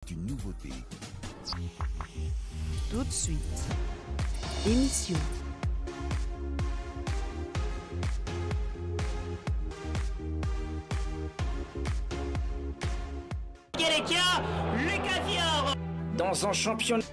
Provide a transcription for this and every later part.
est une nouveauté. Tout de suite, émission. Le caviar dans un championnat.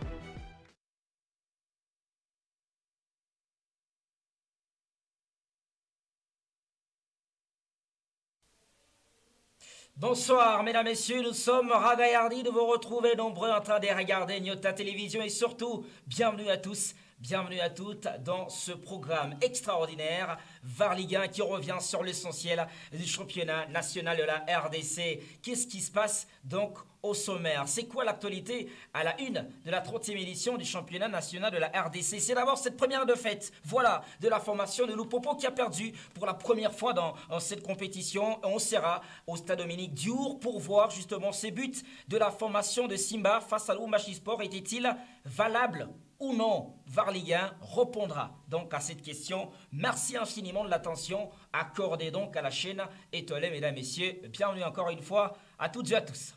Bonsoir mesdames, messieurs, nous sommes ravés de vous retrouver nombreux en train de regarder Nyota Télévision et surtout, bienvenue à tous, bienvenue à toutes dans ce programme extraordinaire VAR Ligue 1 qui revient sur l'essentiel du championnat national de la RDC. Qu'est-ce qui se passe donc au sommaire? C'est quoi l'actualité à la une de la 30e édition du championnat national de la RDC? C'est d'abord cette première défaite, voilà, de la formation de Lupopo qui a perdu pour la première fois dans cette compétition. On sera au stade Dominique Diour pour voir justement ces buts de la formation de Simba face à l'Oumachi Sport. Étaient-ils valables ou non? VAR Ligue 1 répondra donc à cette question. Merci infiniment de l'attention accordée donc à la chaîne étoilée, mesdames, messieurs. Bienvenue encore une fois à toutes et à tous.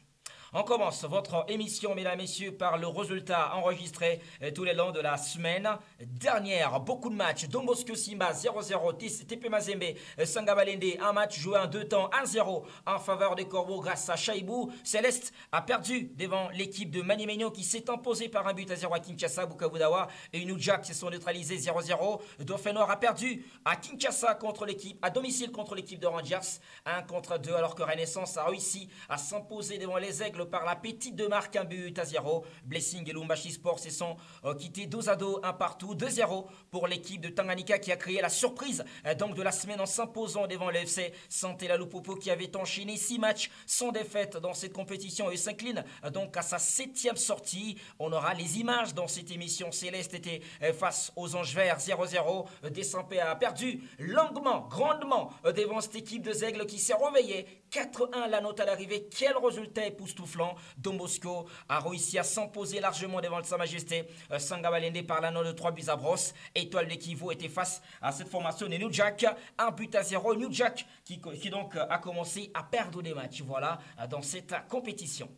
On commence votre émission, mesdames, messieurs, par le résultat enregistré tous les longs de la semaine dernière. Beaucoup de matchs. Don Bosco Simba 0-0, TP Mazembe, Sangabalende, un match joué en 2 temps, 1-0 en faveur des Corbeaux grâce à Chaibou. Céleste a perdu devant l'équipe de Manimenyo qui s'est imposée par un but à 0 à Kinshasa. Bukavu Dawa et Inujak se sont neutralisés 0-0. Dauphin Noir a perdu à Kinshasa contre l'équipe, à domicile contre l'équipe de Rangers, 1-2, alors que Renaissance a réussi à s'imposer devant les Aigles par la petite de marque, un but à 0. Blessing et Lumbashi Sport se sont quittés 2-2, un partout, 2-0 pour l'équipe de Tanganyika qui a créé la surprise donc de la semaine en s'imposant devant le FC Santé la Lupopo qui avait enchaîné 6 matchs sans défaite dans cette compétition et s'incline donc à sa 7e sortie. On aura les images dans cette émission. Céleste était face aux Anges Verts 0-0. Desampé a perdu longuement, grandement devant cette équipe de Zègle qui s'est réveillée 4-1 la note à l'arrivée. Quel résultat époustouflant. Don Bosco a réussi à s'imposer largement devant Sa Majesté Sangabalende par la note de 3 buts à brosse. Étoile de Kivu était face à cette formation de New Jack, 1 but à 0. New Jack qui donc a commencé à perdre des matchs, voilà, dans cette compétition.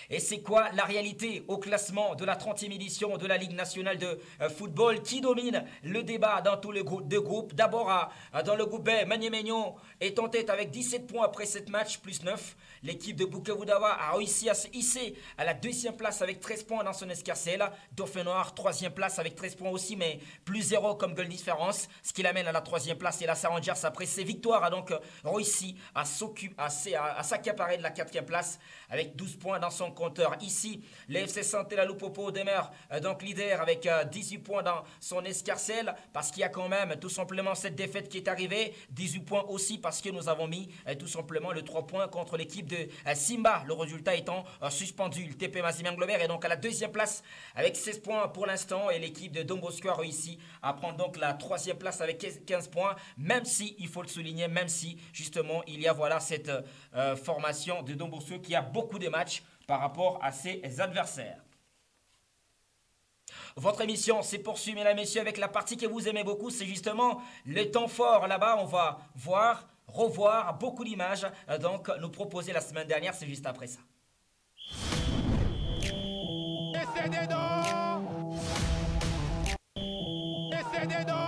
Et c'est quoi la réalité au classement de la 30e édition de la Ligue nationale de football? Qui domine le débat dans tous les groupes? D'abord, dans le groupe B, Manimenyo est en tête avec 17 points après 7 matchs, plus 9. L'équipe de Bukavu Dawa a réussi à se hisser à la 2e place avec 13 points dans son escarcelle. Dauphin Noir, 3e place avec 13 points aussi, mais plus 0 comme goal différence. Ce qui l'amène à la 3e place. Et la Rangers, après ses victoires, a donc réussi à s'accaparer de la 4e place avec 12 points dans son compteur. Ici, le FC Santé la Lupopo demeure donc leader avec 18 points dans son escarcelle parce qu'il y a quand même tout simplement cette défaite qui est arrivée. 18 points aussi parce que nous avons mis tout simplement le 3 points contre l'équipe de Simba. Le résultat étant suspendu. Le TP Mazembe Glover est donc à la 2e place avec 16 points pour l'instant et l'équipe de Don Bosco a réussi à prendre donc la 3e place avec 15 points. Même si, il faut le souligner, même si justement il y a voilà cette formation de Don Bosco qui a beaucoup de matchs par rapport à ses adversaires. Votre émission s'est poursuivie, mesdames et messieurs, avec la partie que vous aimez beaucoup. C'est justement le temps fort. Là-bas, on va revoir beaucoup d'images. Donc, nous proposer la semaine dernière, c'est juste après ça. C'est dedans. C'est dedans.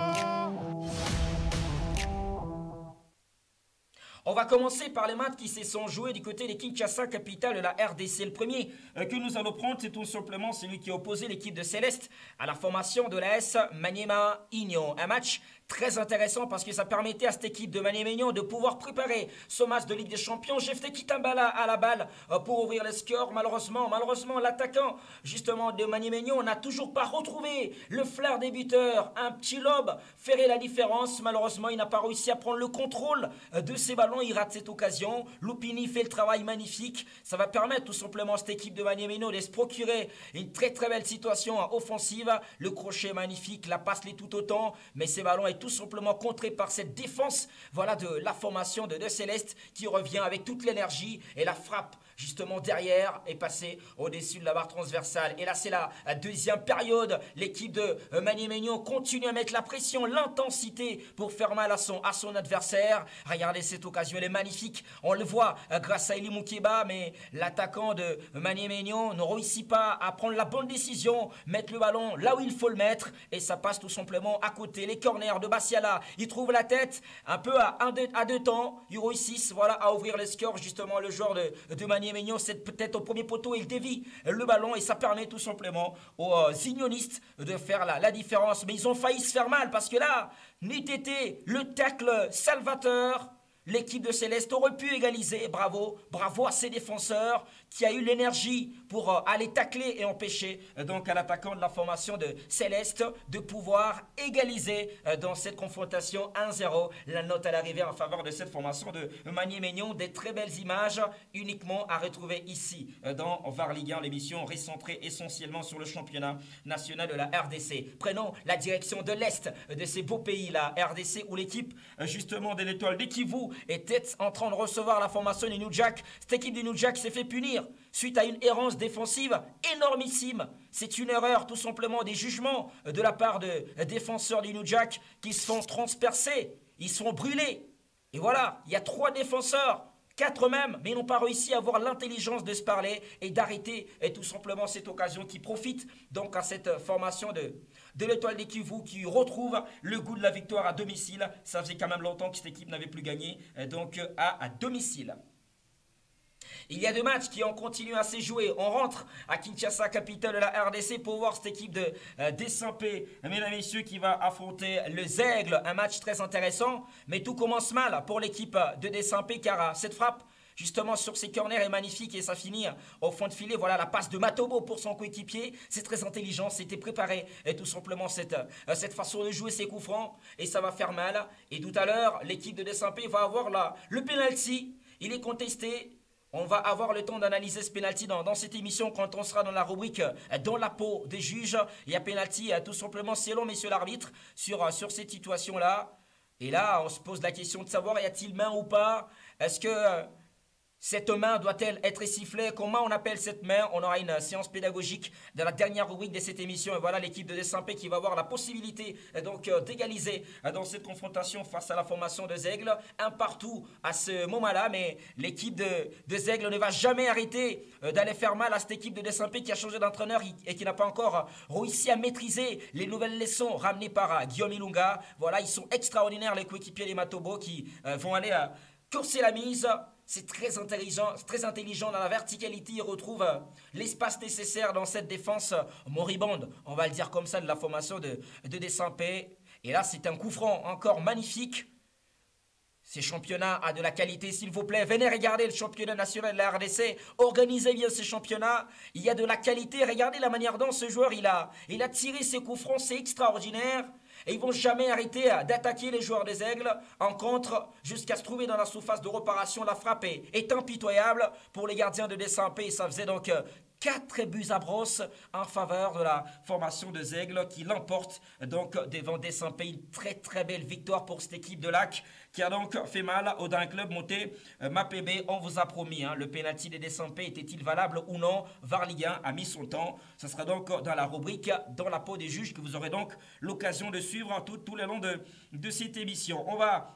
On va commencer par les matchs qui se sont joués du côté de Kinshasa, capitale de la RDC. Le premier que nous allons prendre, c'est tout simplement celui qui a opposé l'équipe de Céleste à la formation de l'AS Maniema Union. Un match très intéressant parce que ça permettait à cette équipe de Maniema Union de pouvoir préparer ce match de Ligue des Champions. Jefté Kitambala à la balle pour ouvrir le score. Malheureusement, l'attaquant justement de Maniema Union n'a toujours pas retrouvé le flair des buteurs. Un petit lobe ferait la différence. Malheureusement, il n'a pas réussi à prendre le contrôle de ses ballons. Il rate cette occasion. Lupini fait le travail magnifique. Ça va permettre tout simplement à cette équipe de Maniemeno de se procurer une très très belle situation offensive. Le crochet magnifique, la passe l'est tout autant. Mais ces ballons est tout simplement contré par cette défense, voilà, de la formation de Céleste qui revient avec toute l'énergie et la frappe justement derrière et passer au-dessus de la barre transversale. Et là, c'est la deuxième période. L'équipe de Magny-Maignan continue à mettre la pression, l'intensité pour faire mal à son adversaire. Regardez cette occasion, elle est magnifique. On le voit grâce à Elie Moukeba, mais l'attaquant de Magny-Maignan ne réussit pas à prendre la bonne décision, mettre le ballon là où il faut le mettre, et ça passe tout simplement à côté. Les corners de Bassiala, il trouve la tête un peu à deux temps. Ils réussissent voilà, à ouvrir les scores. Justement, le joueur de Magny-Maignan, c'est peut-être au premier poteau, il dévie le ballon et ça permet tout simplement aux unionistes de faire la différence. Mais ils ont failli se faire mal parce que là, n'eût été le tacle salvateur, l'équipe de Céleste aurait pu égaliser. Bravo, bravo à ses défenseurs qui a eu l'énergie pour aller tacler et empêcher donc à l'attaquant de la formation de Céleste de pouvoir égaliser dans cette confrontation 1-0. La note à l'arrivée en faveur de cette formation de Magny-Maignan. Des très belles images uniquement à retrouver ici dans VAR Ligue 1, l'émission recentrée essentiellement sur le championnat national de la RDC. Prenons la direction de l'Est de ces beaux pays, la RDC, où l'équipe justement de l'Étoile de Kivu était en train de recevoir la formation du New Jack. Cette équipe du New Jack s'est fait punir suite à une errance défensive énormissime. C'est une erreur tout simplement des jugements de la part de défenseurs du New Jack qui se font transpercer, ils sont brûlés. Et voilà, il y a 3 défenseurs, 4 même, mais ils n'ont pas réussi à avoir l'intelligence de se parler et d'arrêter tout simplement cette occasion qui profite donc à cette formation de l'Étoile des Kivu qui retrouve le goût de la victoire à domicile. Ça faisait quand même longtemps que cette équipe n'avait plus gagné donc à domicile. Il y a 2 matchs qui ont continué à se jouer. On rentre à Kinshasa, capitale de la RDC, pour voir cette équipe de Desampé, mesdames et messieurs, qui va affronter le Zègle. Un match très intéressant, mais tout commence mal pour l'équipe de Desampé car cette frappe justement sur ses corners est magnifique et ça finit au fond de filet. Voilà la passe de Matobo pour son coéquipier. C'est très intelligent, c'était préparé et tout simplement cette façon de jouer ses coups francs et ça va faire mal. Et tout à l'heure, l'équipe de Desampé va avoir le penalty. Il est contesté. On va avoir le temps d'analyser ce penalty dans cette émission quand on sera dans la rubrique dans la peau des juges. Il y a penalty tout simplement selon messieurs l'arbitre sur cette situation-là. Et là, on se pose la question de savoir y a-t-il main ou pas. Est-ce que cette main doit-elle être sifflée? Comment on appelle cette main? On aura une séance pédagogique dans la dernière rubrique de cette émission. Et voilà l'équipe de Desampé qui va avoir la possibilité donc d'égaliser dans cette confrontation face à la formation de Zègle. Un partout à ce moment-là, mais l'équipe de Zègle ne va jamais arrêter d'aller faire mal à cette équipe de Desampé qui a changé d'entraîneur et qui n'a pas encore réussi à maîtriser les nouvelles leçons ramenées par Guillaume Ilunga. Voilà, ils sont extraordinaires les coéquipiers des Matobo qui vont aller courser la mise. C'est très intelligent dans la verticalité. Il retrouve l'espace nécessaire dans cette défense moribonde, on va le dire comme ça, de la formation de Desampé. Et là, c'est un coup franc encore magnifique. Ces championnats a de la qualité, s'il vous plaît. Venez regarder le championnat national de la RDC. Organisez bien ces championnats. Il y a de la qualité. Regardez la manière dont ce joueur il a tiré ses coups francs. C'est extraordinaire. Et ils vont jamais arrêter d'attaquer les joueurs des Aigles en contre jusqu'à se trouver dans la surface de réparation. La frappe est impitoyable pour les gardiens de Desampé. Ça faisait donc 4 buts à brosse en faveur de la formation de Zègle qui l'emporte donc devant Desampé. Une très très belle victoire pour cette équipe de Lac qui a donc fait mal au d'un club monté Mapébé. On vous a promis, le pénalty de Desampé était-il valable ou non? VAR Ligue 1 a mis son temps. Ce sera donc dans la rubrique dans la peau des juges que vous aurez donc l'occasion de suivre tout le long de cette émission. On va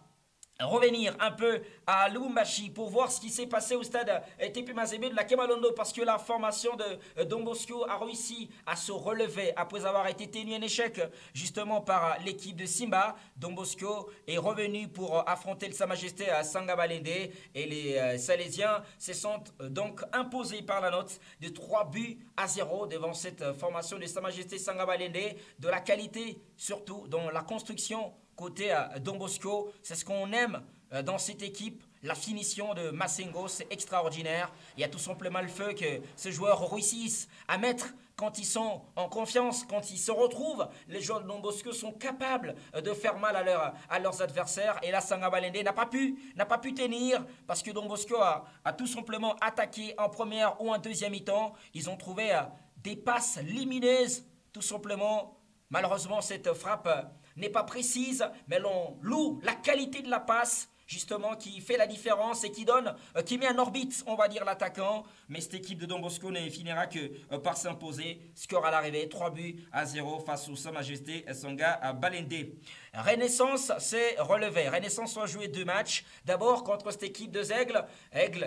revenir un peu à Lubumbashi pour voir ce qui s'est passé au stade TP Mazembe de la Kemalondo parce que la formation de Don Bosco a réussi à se relever après avoir été tenu en échec justement par l'équipe de Simba. Don Bosco est revenu pour affronter Sa Majesté à Sangabalende et les Salésiens se sont donc imposés par la note de 3-0 devant cette formation de Sa Majesté Sangabalende. De la qualité surtout dans la construction côté Don Bosco, c'est ce qu'on aime dans cette équipe. La finition de Massengo, c'est extraordinaire. Il y a tout simplement le feu que ces joueurs réussissent à mettre quand ils sont en confiance, quand ils se retrouvent. Les joueurs de Don Bosco sont capables de faire mal à leurs adversaires. Et là, Sangabalende n'a pas pu tenir parce que Don Bosco a tout simplement attaqué en première ou en deuxième mi-temps. Ils ont trouvé des passes lumineuses, tout simplement. Malheureusement, cette frappe n'est pas précise, mais l'on loue la qualité de la passe. justement qui fait la différence et qui donne, qui met en orbite, on va dire, l'attaquant. Mais cette équipe de Don Bosco ne finira que par s'imposer. Score à l'arrivée, 3-0 face au Sa Majesté Songa à Balende. Renaissance s'est relevé. Renaissance a joué 2 matchs. D'abord contre cette équipe de Aigles.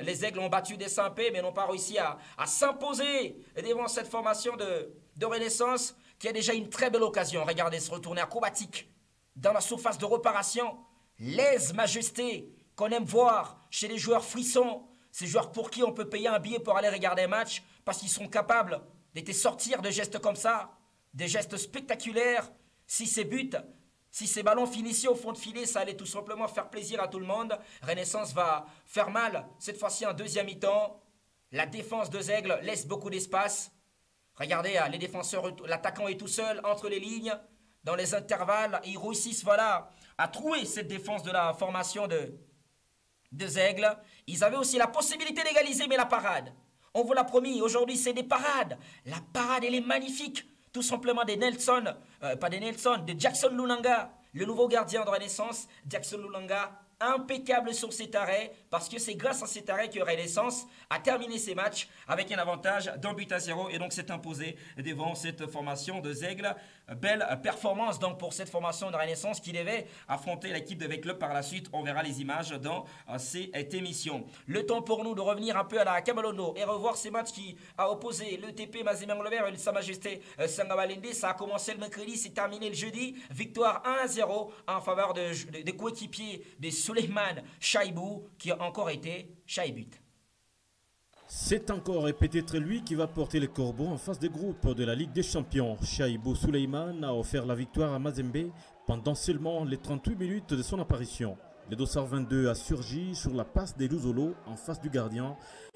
Les Aigles ont battu des Saint-Pé mais n'ont pas réussi à s'imposer devant cette formation de Renaissance qui a déjà une très belle occasion. Regardez, se retourner acrobatique dans la surface de réparation. Lèse-majesté qu'on aime voir chez les joueurs frissons. Ces joueurs pour qui on peut payer un billet pour aller regarder un match parce qu'ils sont capables de sortir de gestes comme ça, des gestes spectaculaires. Si ces buts, si ces ballons finissaient au fond de filet, ça allait tout simplement faire plaisir à tout le monde. Renaissance va faire mal, cette fois-ci en deuxième mi-temps. La défense de Aigles laisse beaucoup d'espace. Regardez, les défenseurs, l'attaquant est tout seul entre les lignes. Dans les intervalles, ils réussissent voilà, à trouer cette défense de la formation de Aigles. Ils avaient aussi la possibilité d'égaliser, mais la parade. On vous l'a promis, aujourd'hui c'est des parades. La parade, elle est magnifique. Tout simplement des Nelson, pas des Nelson, de Jackson Lunanga, le nouveau gardien de Renaissance. Jackson Lunanga, impeccable sur cet arrêt, parce que c'est grâce à cet arrêt que Renaissance a terminé ses matchs avec un avantage d'1-0 et donc s'est imposé devant cette formation de Aigles. Belle performance donc pour cette formation de Renaissance qui devait affronter l'équipe de V-Club par la suite. On verra les images dans cette émission. Le temps pour nous de revenir un peu à la Camalono et revoir ces matchs qui a opposé le TP Mazembe-Anglebert et Sa Majesté Songa Balende. Ça a commencé le mercredi, c'est terminé le jeudi. Victoire 1-0 en faveur de coéquipiers de Souleymane Chaibou qui a encore été Chaibut. C'est encore et peut-être lui qui va porter les corbeaux en face des groupes de la Ligue des Champions. Chaibou Souleymane a offert la victoire à Mazembe pendant seulement les 38 minutes de son apparition. Le dossard 22 a surgi sur la passe des Luzolo en face du gardien.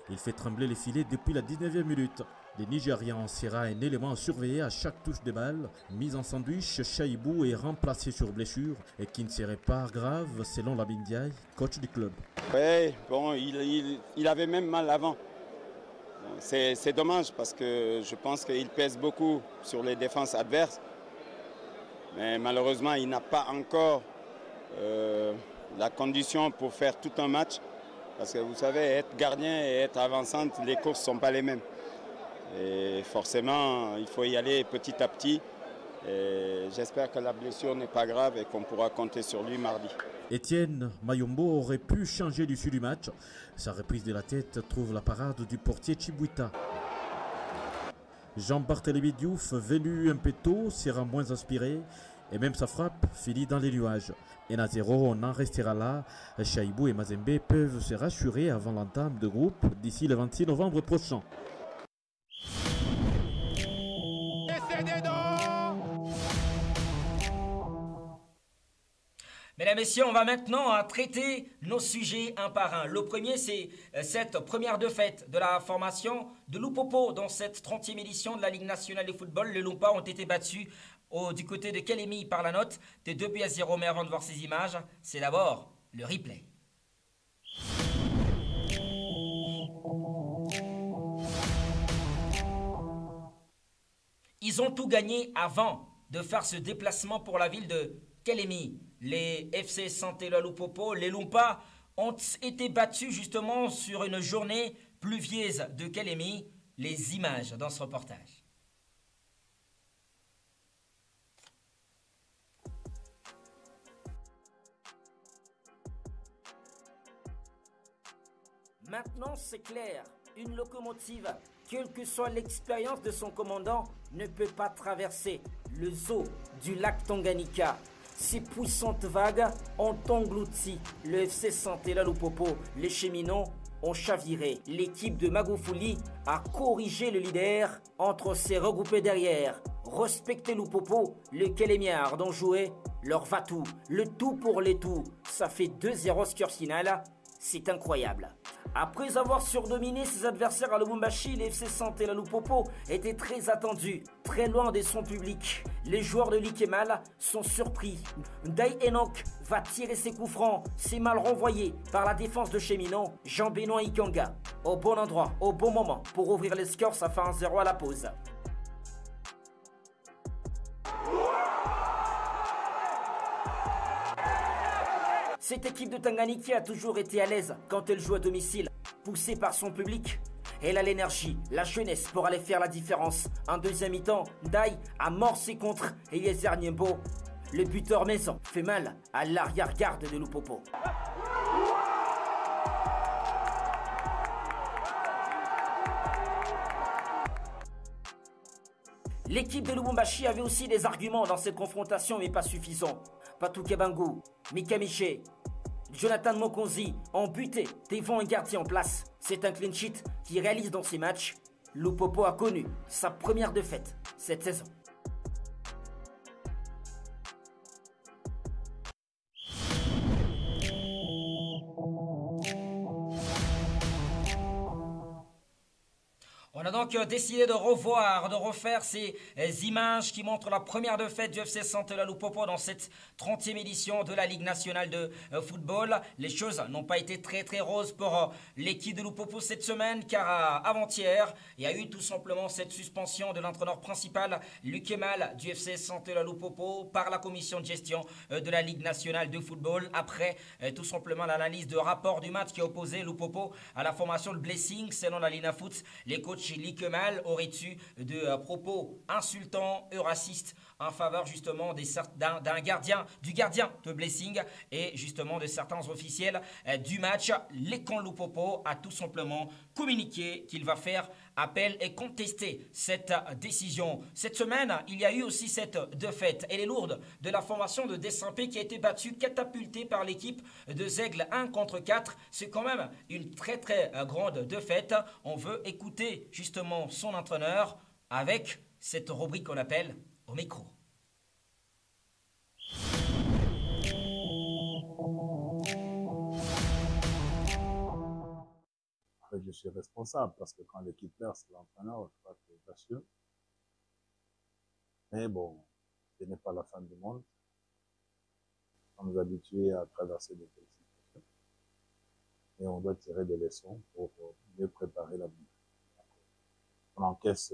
Il fait trembler les filets depuis la 19e minute. Le Nigérian sera un élément à surveiller à chaque touche de balle. Mise en sandwich, Chaibou est remplacé sur blessure et qui ne serait pas grave selon Lamine Diaye, coach du club. Oui, bon, il avait même mal avant. C'est dommage parce que je pense qu'il pèse beaucoup sur les défenses adverses. Mais malheureusement, il n'a pas encore la condition pour faire tout un match. Parce que vous savez, être gardien et être avançante, les courses ne sont pas les mêmes. Et forcément, il faut y aller petit à petit. J'espère que la blessure n'est pas grave et qu'on pourra compter sur lui mardi. Etienne Mayombo aurait pu changer l'issue du match. Sa reprise de la tête trouve la parade du portier Chibuita. Jean-Barthélemy Diouf, venu un peu tôt, sera moins inspiré. Et même sa frappe finit dans les nuages. 1-0, on en restera là. Chaibou et Mazembe peuvent se rassurer avant l'entame de groupe d'ici le 26 novembre prochain. Mesdames et messieurs, on va maintenant traiter nos sujets un par un. Le premier, c'est cette première défaite de la formation de Lupopo dans cette 30e édition de la Ligue nationale de football. Les Lumpas ont été battus du côté de Kelemi par la note de 2-0. Mais avant de voir ces images, c'est d'abord le replay. Ils ont tout gagné avant de faire ce déplacement pour la ville de Kelemi. Les FC Santela Lupopo, les Lumpas, ont été battus justement sur une journée pluvieuse de Kelemi. Les images dans ce reportage. Maintenant, c'est clair. Une locomotive, quelle que soit l'expérience de son commandant, ne peut pas traverser le zoo du lac Tanganyika. Ces puissantes vagues ont englouti le FC Santela Lupopo. Les cheminots ont chaviré. L'équipe de Magoufouli a corrigé le leader entre s'est regroupé derrière. Respectez Lupopo, le Kélémiard dont jouer leur va-tout. Le tout pour les tout. Ça fait 2-0 score final. C'est incroyable. Après avoir surdominé ses adversaires à Lubumbashi, les FC Santela Lupopo étaient très attendus, très loin de son public. Les joueurs de l'Ikemal sont surpris. Dai Enoch va tirer ses coups francs, c'est mal renvoyé par la défense de Cheminot. Jean-Benoît Ikanga, au bon endroit, au bon moment pour ouvrir les scores, ça fait 1-0 à la pause. Cette équipe de Tanganyika a toujours été à l'aise quand elle joue à domicile. Poussée par son public, elle a l'énergie, la jeunesse pour aller faire la différence. En deuxième mi-temps, Ndai amorce contre Eliezer Niembo. Le buteur maison fait mal à l'arrière-garde de Lupopo. L'équipe de Lubumbashi avait aussi des arguments dans cette confrontation, mais pas suffisants. Patou Kebangu, Mika Miché, Jonathan Mokonzi ont buté devant un gardien en place. C'est un clean sheet qui réalise dans ces matchs. Lupopo a connu sa première défaite cette saison. On a donc décidé de revoir, de refaire ces images qui montrent la première défaite du FC Santela Lupopo dans cette 30e édition de la Ligue nationale de football. Les choses n'ont pas été très roses pour l'équipe de Lupopo cette semaine, car avant-hier, il y a eu tout simplement cette suspension de l'entraîneur principal, Luc Emal, du FC Santela Lupopo, par la commission de gestion de la Ligue nationale de football, après tout simplement l'analyse de rapport du match qui a opposé Lupopo à la formation de Blessing. Selon la Lina Foot, les coachs Luc Emal aurait eu de propos insultants et racistes en faveur justement du gardien de Blessing et justement de certains officiels du match. L'école Lupopo a tout simplement communiqué qu'il va faire appel et contester cette décision. Cette semaine, il y a eu aussi cette défaite. Elle est lourde de la formation de Dessampé qui a été battue, catapultée par l'équipe de Zègle 1 contre 4. C'est quand même une très grande défaite. On veut écouter justement son entraîneur avec cette rubrique qu'on appelle au micro. Je suis responsable parce que quand l'équipe perd, c'est l'entraîneur, je crois que j'assume. Mais bon, ce n'est pas la fin du monde. On nous habitués à traverser des telles situations. Et on doit tirer des leçons pour mieux préparer l'avenir. On encaisse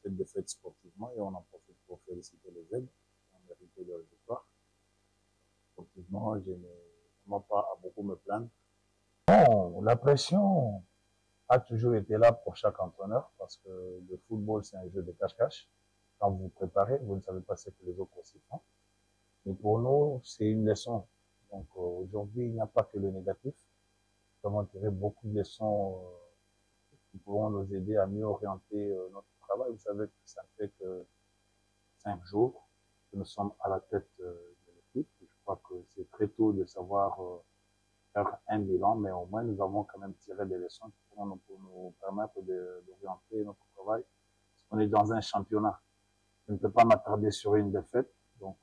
cette défaite sportivement et on en profite pour féliciter les aides qui ont mérité leur victoire. Sportivement, je n'ai vraiment pas à beaucoup me plaindre. Bon, la pression a toujours été là pour chaque entraîneur parce que le football, c'est un jeu de cache-cache. Quand vous vous préparez, vous ne savez pas ce que les autres aussi font. Mais pour nous, c'est une leçon. Donc aujourd'hui, il n'y a pas que le négatif. Nous avons tiré beaucoup de leçons qui pourront nous aider à mieux orienter notre travail. Vous savez que ça ne fait que 5 jours que nous sommes à la tête de l'équipe. Je crois que c'est très tôt de savoir faire un bilan, mais au moins nous avons quand même tiré des leçons qui pourront nous permettre d'orienter notre travail. Parce qu'on est dans un championnat. Je ne peux pas m'attarder sur une défaite. Donc,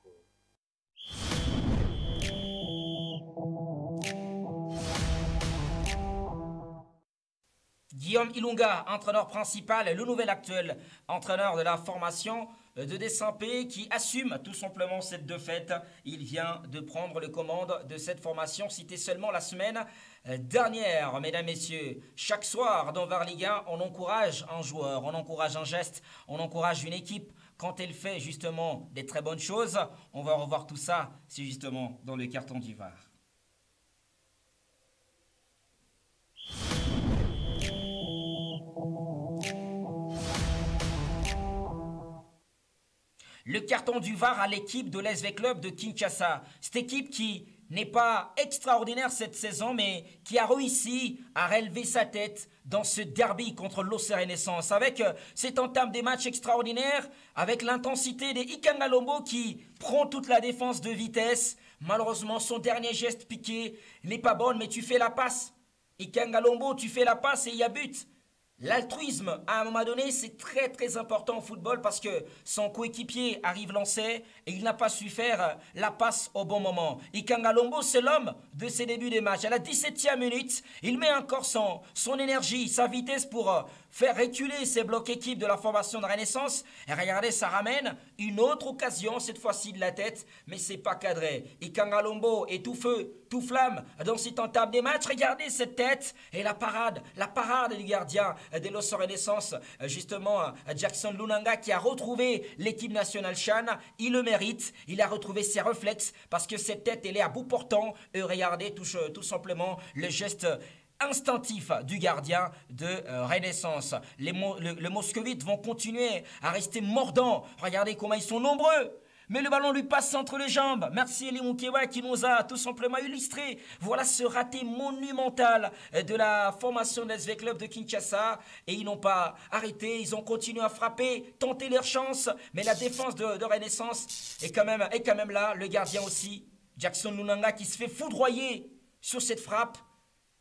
Guillaume Ilunga, entraîneur principal, le nouvel actuel entraîneur de la formation de Dessampé qui assume tout simplement cette défaite. Il vient de prendre les commandes de cette formation, citée seulement la semaine dernière. Mesdames, messieurs, chaque soir dans VAR Ligue 1, on encourage un joueur, on encourage un geste, on encourage une équipe quand elle fait justement des très bonnes choses. On va revoir tout ça, c'est justement dans le carton du VAR. Le carton du VAR à l'équipe de l'SV Club de Kinshasa. Cette équipe qui n'est pas extraordinaire cette saison, mais qui a réussi à relever sa tête dans ce derby contre l'OC Renaissance. Avec cette entame des matchs extraordinaires, avec l'intensité des Ikanga Lombo qui prend toute la défense de vitesse. Malheureusement, son dernier geste piqué n'est pas bon, mais tu fais la passe. Ikanga Lombo, tu fais la passe et il y a but. L'altruisme, à un moment donné, c'est très important au football parce que son coéquipier arrive lancé et il n'a pas su faire la passe au bon moment. Ikanga Lombo, c'est l'homme de ses débuts de match. À la 17e minute, il met encore son énergie, sa vitesse pour faire reculer ces blocs équipes de la formation de Renaissance. Et regardez, ça ramène une autre occasion, cette fois-ci de la tête, mais c'est pas cadré. Ikanga Lombo est tout feu, tout flamme dans cette entame des matchs. Regardez cette tête et la parade du gardien des Los Renaissance, justement Jackson Lunanga, qui a retrouvé l'équipe nationale Chan. Il le mérite, il a retrouvé ses réflexes parce que cette tête, elle est à bout portant. Et regardez tout simplement le geste instinctif du gardien de Renaissance. Le Moscovite vont continuer à rester mordants. Regardez comment ils sont nombreux. Mais le ballon lui passe entre les jambes. Merci Eli Mukewa qui nous a tout simplement illustré. Voilà ce raté monumental de la formation de l'SV Club de Kinshasa. Et ils n'ont pas arrêté, ils ont continué à frapper, tenter leur chance. Mais la défense de Renaissance est quand même là. Le gardien aussi, Jackson Lunanga, qui se fait foudroyer sur cette frappe.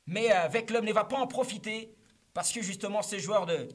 Mais V-Club ne va pas en profiter parce que justement ces joueurs de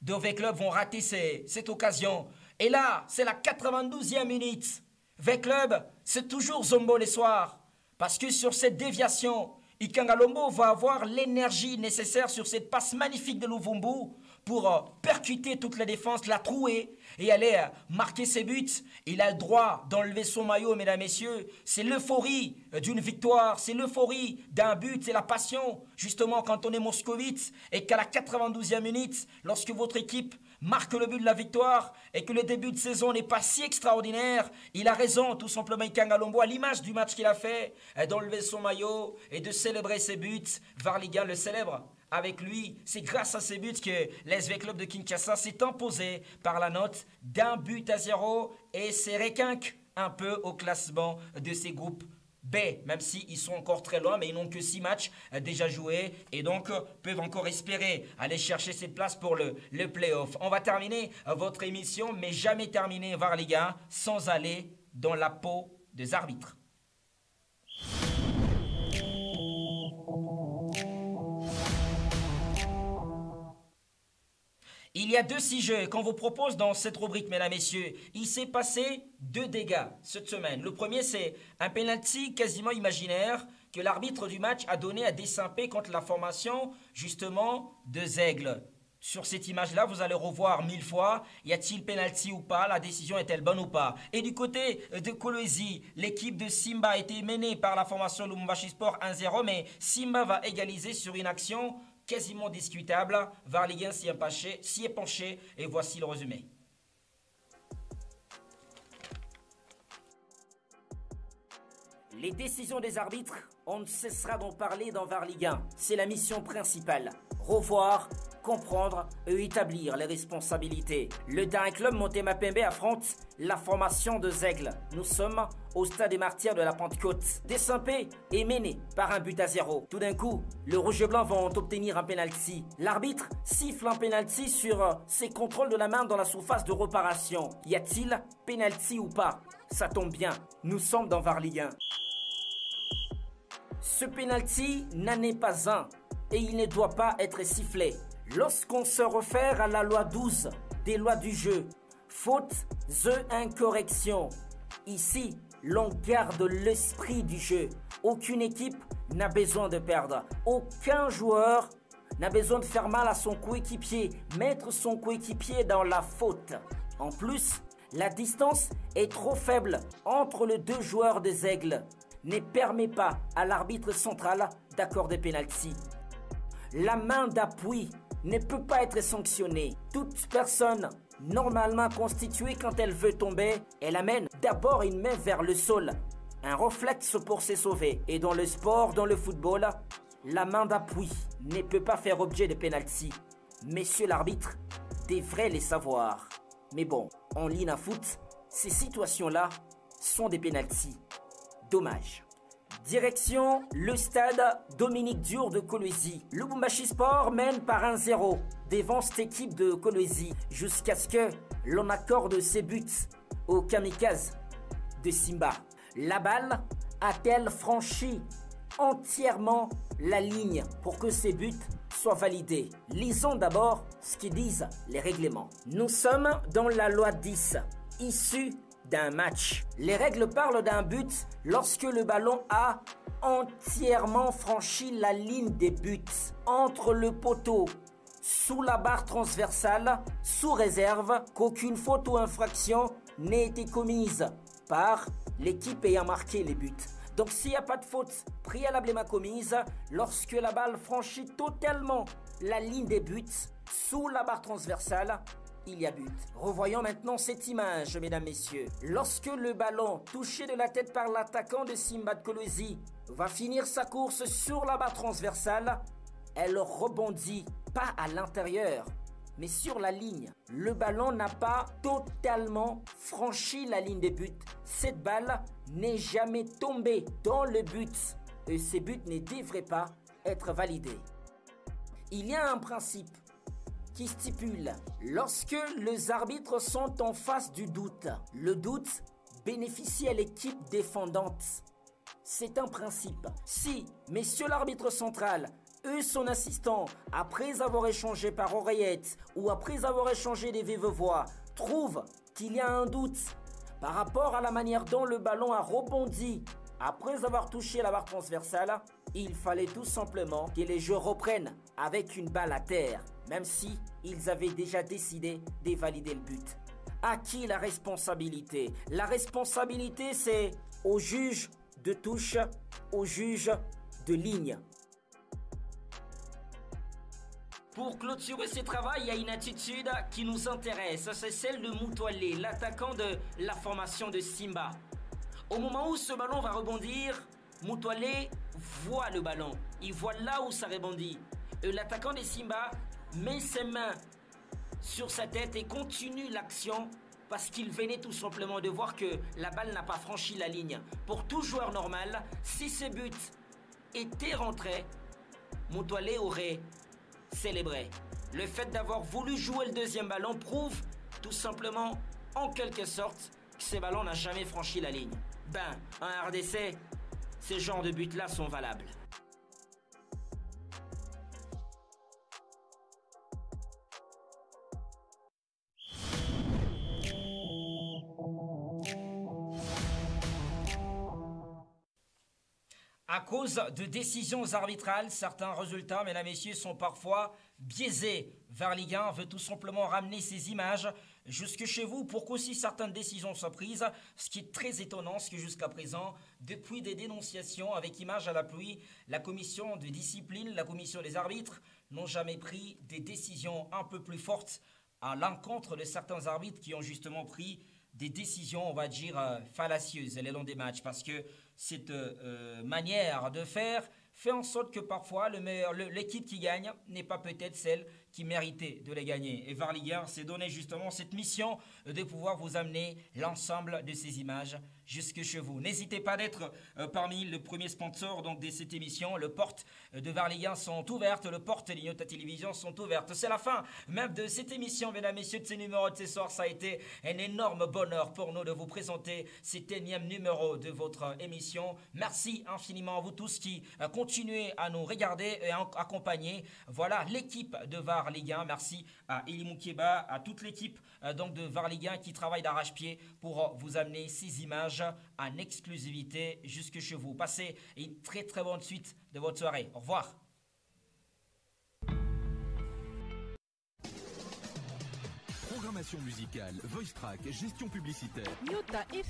V-Club vont rater cette occasion. Et là, c'est la 92e minute. V-Club, c'est toujours Zombo les soirs. Parce que sur cette déviation, Ikanga Lombo va avoir l'énergie nécessaire sur cette passe magnifique de Luvumbu pour percuter toute la défense, la trouer et aller marquer ses buts. Il a le droit d'enlever son maillot, mesdames, messieurs. C'est l'euphorie d'une victoire, c'est l'euphorie d'un but, c'est la passion. Justement, quand on est moscovite et qu'à la 92e minute, lorsque votre équipe marque le but de la victoire et que le début de saison n'est pas si extraordinaire, il a raison, tout simplement, Ikanga Lombo, à l'image du match qu'il a fait, d'enlever son maillot et de célébrer ses buts. Varligan le célèbre avec lui. C'est grâce à ces buts que l'SV Club de Kinshasa s'est imposé par la note d'1-0 et c'est requinque un peu au classement de ces groupes B, même s'ils sont encore très loin, mais ils n'ont que 6 matchs déjà joués et donc peuvent encore espérer aller chercher cette place pour le play-off. On va terminer votre émission, mais jamais terminer Varligan sans aller dans la peau des arbitres. Il y a 2 6 qu'on vous propose dans cette rubrique, mesdames, messieurs. Il s'est passé 2 dégâts cette semaine. Le premier, c'est un penalty quasiment imaginaire que l'arbitre du match a donné à Dessimpé contre la formation, justement, de Zègle. Sur cette image-là, vous allez revoir 1000 fois, y a-t-il penalty ou pas, la décision est-elle bonne ou pas. Et du côté de Kolwezi, l'équipe de Simba a été menée par la formation Lubumbashi Sport 1-0, mais Simba va égaliser sur une action quasiment discutable. Varligan s'y est penché et voici le résumé. Les décisions des arbitres, on ne cessera d'en parler dans Varligan. C'est la mission principale. Revoir, comprendre et établir les responsabilités. Le Daring Club Motema Pembe affronte la formation de Zègle. Nous sommes au stade des Martyrs de la Pentecôte. Dessimpé est mené par 1-0. Tout d'un coup, le rouge et blanc vont obtenir un penalty. L'arbitre siffle un penalty sur ses contrôles de la main dans la surface de réparation. Y a-t-il penalty ou pas? Ça tombe bien, nous sommes dans Varligan. Ce penalty n'en est pas un et il ne doit pas être sifflé. Lorsqu'on se réfère à la loi 12 des lois du jeu, faute the incorrection. Ici, l'on garde l'esprit du jeu. Aucune équipe n'a besoin de perdre. Aucun joueur n'a besoin de faire mal à son coéquipier, mettre son coéquipier dans la faute. En plus, la distance est trop faible entre les 2 joueurs des Aigles. Ne permet pas à l'arbitre central d'accorder penalty. La main d'appui ne peut pas être sanctionnée. Toute personne normalement constituée, quand elle veut tomber, elle amène d'abord une main vers le sol. Un réflexe pour se sauver. Et dans le sport, dans le football, la main d'appui ne peut pas faire objet de penalty. Messieurs l'arbitre devrait les savoir. Mais bon, en ligne à foot, ces situations-là sont des penalties. Dommage. Direction le stade Dominique Dur de Kolwezi. Lubumbashi Sport mène par 1-0 devant cette équipe de Kolwezi jusqu'à ce que l'on accorde ses buts au kamikaze de Simba. La balle a-t-elle franchi entièrement la ligne pour que ces buts soient validés? Lisons d'abord ce qu'ils disent les règlements. Nous sommes dans la loi 10, issue d'un match. Les règles parlent d'un but lorsque le ballon a entièrement franchi la ligne des buts entre le poteau sous la barre transversale, sous réserve qu'aucune faute ou infraction n'ait été commise par l'équipe ayant marqué les buts. Donc s'il n'y a pas de faute préalablement commise, lorsque la balle franchit totalement la ligne des buts, sous la barre transversale, il y a but. Revoyons maintenant cette image, mesdames, messieurs. Lorsque le ballon, touché de la tête par l'attaquant de Simba de Kolosi, va finir sa course sur la barre transversale, elle rebondit pas à l'intérieur, mais sur la ligne. Le ballon n'a pas totalement franchi la ligne des buts. Cette balle n'est jamais tombée dans le but et ces buts ne devraient pas être validés. Il y a un principe qui stipule lorsque les arbitres sont en face du doute, le doute bénéficie à l'équipe défendante. C'est un principe. Si, messieurs l'arbitre central, eux, son assistant, après avoir échangé par oreillette ou après avoir échangé des vives voix, trouvent qu'il y a un doute par rapport à la manière dont le ballon a rebondi après avoir touché la barre transversale, il fallait tout simplement que les jeux reprennent avec une balle à terre, même si ils avaient déjà décidé de valider le but. À qui la responsabilité? La responsabilité, c'est au juge de touche, au juge de ligne. Pour clôturer ce travail, il y a une attitude qui nous intéresse, c'est celle de Mutwalé, l'attaquant de la formation de Simba. Au moment où ce ballon va rebondir, Mutwalé voit le ballon, il voit là où ça rebondit. Et l'attaquant de Simba met ses mains sur sa tête et continue l'action parce qu'il venait tout simplement de voir que la balle n'a pas franchi la ligne. Pour tout joueur normal, si ce but était rentré, Mutwalé aurait célébré. Le fait d'avoir voulu jouer le deuxième ballon prouve tout simplement, en quelque sorte, que ce ballon n'a jamais franchi la ligne. En RDC, ces genres de buts-là sont valables. À cause de décisions arbitrales, certains résultats, mesdames et messieurs, sont parfois biaisés. VAR Ligue 1 veut tout simplement ramener ces images jusque chez vous pour qu'aussi certaines décisions soient prises. Ce qui est très étonnant, c'est que jusqu'à présent, depuis des dénonciations avec images à la pluie, la commission de discipline, la commission des arbitres n'ont jamais pris des décisions un peu plus fortes à l'encontre de certains arbitres qui ont justement pris des décisions, on va dire, fallacieuses le long des matchs, parce que cette manière de faire fait en sorte que parfois l'équipe qui gagne n'est pas peut-être celle qui méritait de les gagner. Et VAR Ligue 1 s'est donné justement cette mission de pouvoir vous amener l'ensemble de ces images jusque chez vous. N'hésitez pas d'être parmi les premiers sponsors donc, de cette émission. Les portes de VAR Ligue 1 sont ouvertes, les portes de Lignota Télévision sont ouvertes. C'est la fin même de cette émission, mesdames, messieurs, de ce numéro de ce soir. Ça a été un énorme bonheur pour nous de vous présenter cet énième numéro de votre émission. Merci infiniment à vous tous qui continuez à nous regarder et à accompagner. Voilà l'équipe de VAR Ligue 1. Merci à Eli Moukeba, à toute l'équipe donc de VAR Ligue 1 qui travaille d'arrache-pied pour vous amener ces images en exclusivité jusque chez vous. Passez une très très bonne suite de votre soirée. Au revoir. Programmation musicale, voice track, gestion publicitaire. Nyota FM.